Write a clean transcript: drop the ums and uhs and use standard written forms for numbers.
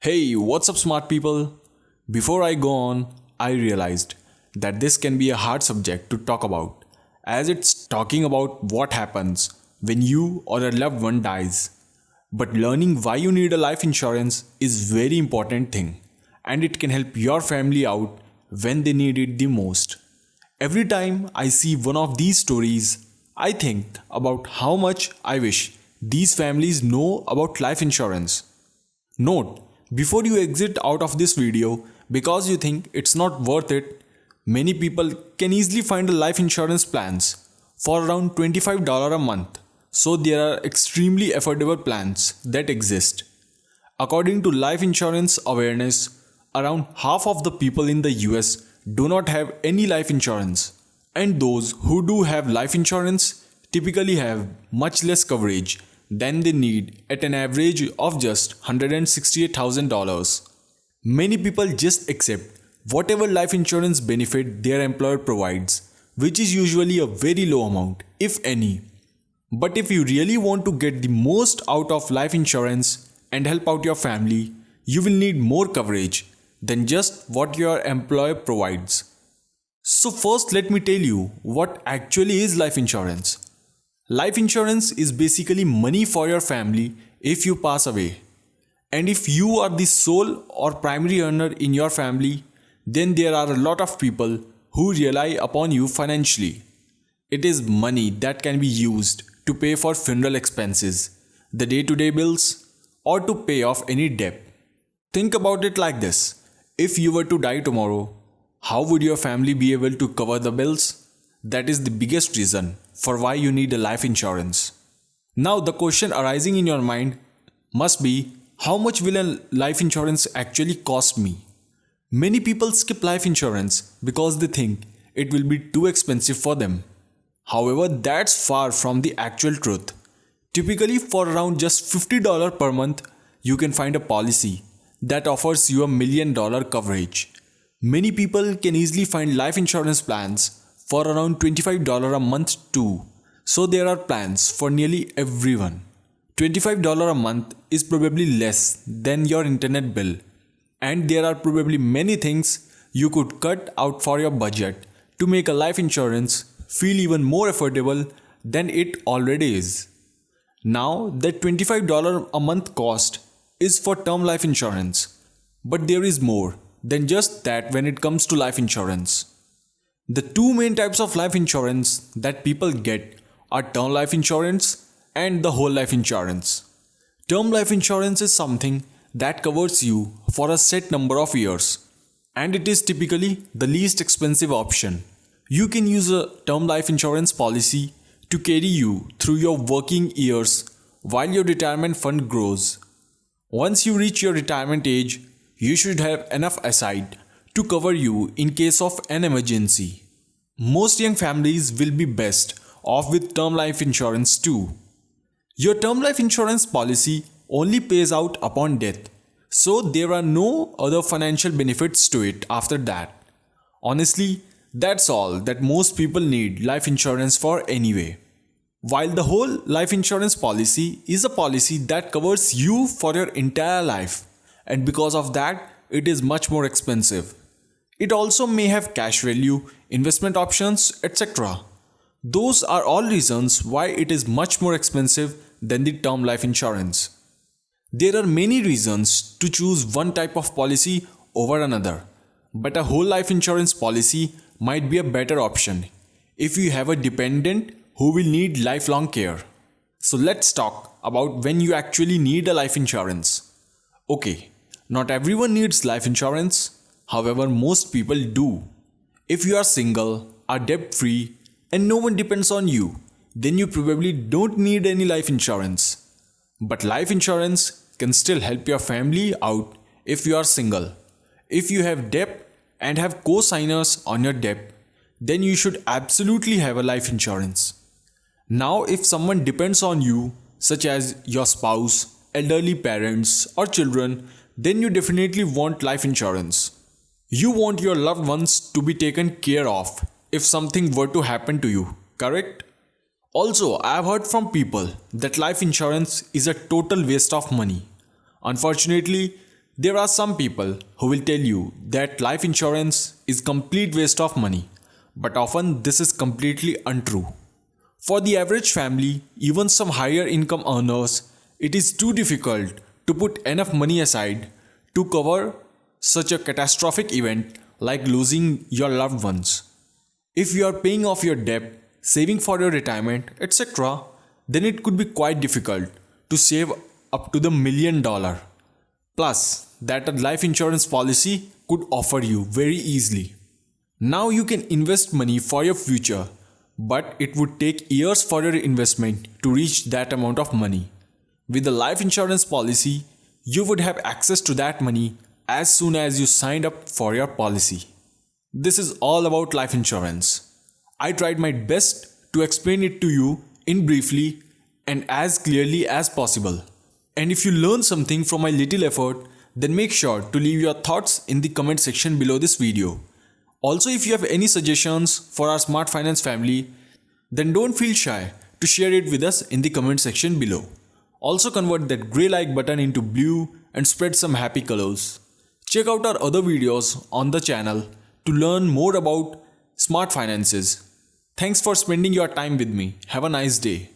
Hey, what's up, smart people? Before I go on, I realized that this can be a hard subject to talk about, as it's talking about what happens when you or a loved one dies. But learning why you need a life insurance is very important thing, and it can help your family out when they need it the most. Every time I see one of these stories, I think about how much I wish these families know about life insurance. Note, before you exit out of this video because you think it's not worth it, many people can easily find a life insurance plans for around $25 a month. So there are extremely affordable plans that exist. According to Life Insurance Awareness, around half of the people in the US do not have any life insurance, and those who do have life insurance typically have much less coverage than they need at an average of just $168,000. Many people just accept whatever life insurance benefit their employer provides, which is usually a very low amount, if any. But if you really want to get the most out of life insurance and help out your family, you will need more coverage than just what your employer provides. So, first, let me tell you what actually is life insurance. Life insurance is basically money for your family if you pass away. And if you are the sole or primary earner in your family, then there are a lot of people who rely upon you financially. It is money that can be used to pay for funeral expenses, the day-to-day bills, or to pay off any debt. Think about it like this. If you were to die tomorrow, how would your family be able to cover the bills? That is the biggest reason for why you need a life insurance. Now the question arising in your mind must be, how much will a life insurance actually cost me? Many people skip life insurance because they think it will be too expensive for them. However, that's far from the actual truth. Typically, for around just $50 per month, you can find a policy that offers you $1 million coverage. Many people can easily find life insurance plans for around $25 a month too. So there are plans for nearly everyone. $25 a month is probably less than your internet bill, and there are probably many things you could cut out for your budget to make a life insurance feel even more affordable than it already is. Now, that $25 a month cost is for term life insurance, but there is more than just that when it comes to life insurance. The two main types of life insurance that people get are term life insurance and the whole life insurance. Term life insurance is something that covers you for a set number of years, and it is typically the least expensive option. You can use a term life insurance policy to carry you through your working years while your retirement fund grows. Once you reach your retirement age, you should have enough aside to cover you in case of an emergency. Most young families will be best off with term life insurance too. Your term life insurance policy only pays out upon death, so there are no other financial benefits to it after that. Honestly, that's all that most people need life insurance for anyway. While the whole life insurance policy is a policy that covers you for your entire life, and because of that, it is much more expensive. It also may have cash value, investment options, etc. Those are all reasons why it is much more expensive than the term life insurance. There are many reasons to choose one type of policy over another, but a whole life insurance policy might be a better option if you have a dependent who will need lifelong care. So let's talk about when you actually need a life insurance. Okay, not everyone needs life insurance, however, most people do. If you are single, are debt free, and no one depends on you, then you probably don't need any life insurance. But life insurance can still help your family out if you are single. If you have debt and have co-signers on your debt, then you should absolutely have a life insurance. Now, if someone depends on you, such as your spouse, elderly parents, or children, then you definitely want life insurance. You want your loved ones to be taken care of if something were to happen to you, correct? Also, I have heard from people that life insurance is a total waste of money. Unfortunately, There are some people who will tell you that life insurance is complete waste of money, but often this is completely untrue. For the average family, even some higher income earners, it is too difficult to put enough money aside to cover such a catastrophic event like losing your loved ones. If you are paying off your debt, saving for your retirement, etc., then it could be quite difficult to save up to the $1 million plus that a life insurance policy could offer you very easily. Now you can invest money for your future, but it would take years for your investment to reach that amount of money. With the life insurance policy, you would have access to that money as soon as you signed up for your policy. This is all about life insurance. I tried my best to explain it to you in briefly and as clearly as possible. And if you learn something from my little effort, then make sure to leave your thoughts in the comment section below this video. Also, if you have any suggestions for our Smart Finance family, then don't feel shy to share it with us in the comment section below. Also convert that grey like button into blue and spread some happy colors. Check out our other videos on the channel to learn more about smart finances. Thanks for spending your time with me. Have a nice day.